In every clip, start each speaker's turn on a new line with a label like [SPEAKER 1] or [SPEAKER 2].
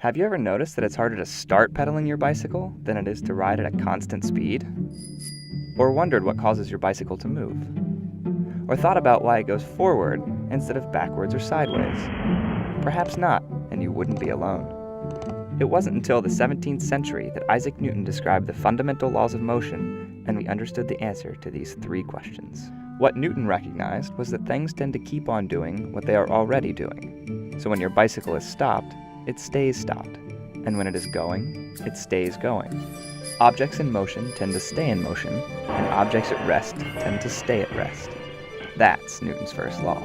[SPEAKER 1] Have you ever noticed that it's harder to start pedaling your bicycle than it is to ride at a constant speed? Or wondered what causes your bicycle to move? Or thought about why it goes forward instead of backwards or sideways? Perhaps not, and you wouldn't be alone. It wasn't until the 17th century that Isaac Newton described the fundamental laws of motion, and we understood the answer to these 3 questions. What Newton recognized was that things tend to keep on doing what they are already doing. So when your bicycle is stopped, it stays stopped, and when it is going, it stays going. Objects in motion tend to stay in motion, and objects at rest tend to stay at rest. That's Newton's first law.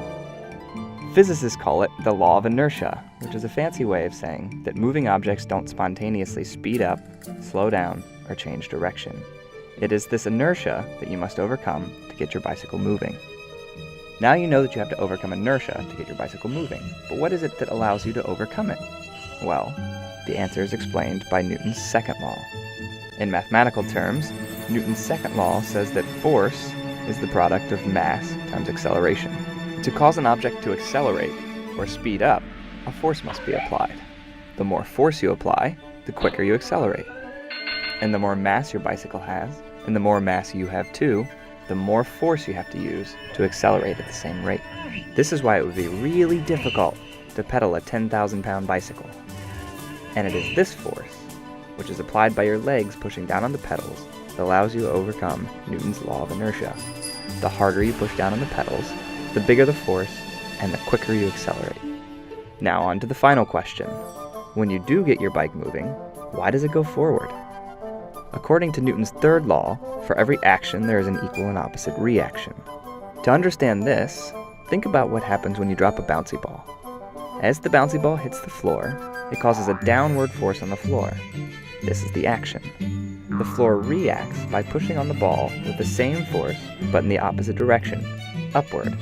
[SPEAKER 1] Physicists call it the law of inertia, which is a fancy way of saying that moving objects don't spontaneously speed up, slow down, or change direction. It is this inertia that you must overcome to get your bicycle moving. Now you know that you have to overcome inertia to get your bicycle moving, but what is it that allows you to overcome it? Well, the answer is explained by Newton's second law. In mathematical terms, Newton's second law says that force is the product of mass times acceleration. To cause an object to accelerate or speed up, a force must be applied. The more force you apply, the quicker you accelerate. And the more mass your bicycle has, and the more mass you have too, the more force you have to use to accelerate at the same rate. This is why it would be really difficult to pedal a 10,000-pound bicycle. And it is this force, which is applied by your legs pushing down on the pedals, that allows you to overcome Newton's law of inertia. The harder you push down on the pedals, the bigger the force, and the quicker you accelerate. Now on to the final question. When you do get your bike moving, why does it go forward? According to Newton's third law, for every action there is an equal and opposite reaction. To understand this, think about what happens when you drop a bouncy ball. As the bouncy ball hits the floor, it causes a downward force on the floor. This is the action. The floor reacts by pushing on the ball with the same force, but in the opposite direction, upward,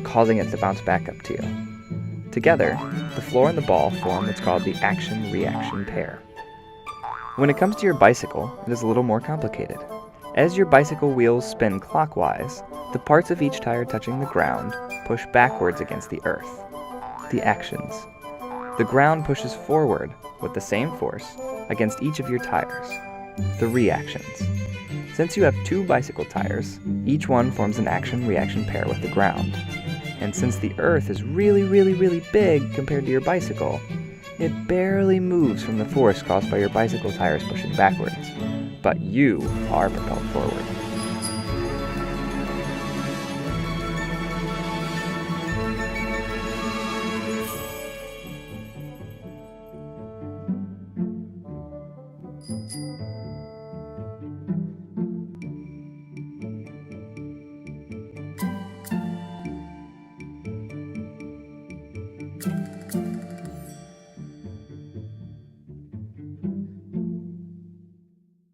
[SPEAKER 1] causing it to bounce back up to you. Together, the floor and the ball form what's called the action-reaction pair. When it comes to your bicycle, it is a little more complicated. As your bicycle wheels spin clockwise, the parts of each tire touching the ground push backwards against the earth. The actions. The ground pushes forward with the same force against each of your tires. The reactions. Since you have 2 bicycle tires, each one forms an action-reaction pair with the ground. And since the earth is really, really, really big compared to your bicycle, it barely moves from the force caused by your bicycle tires pushing backwards. But you are propelled forward.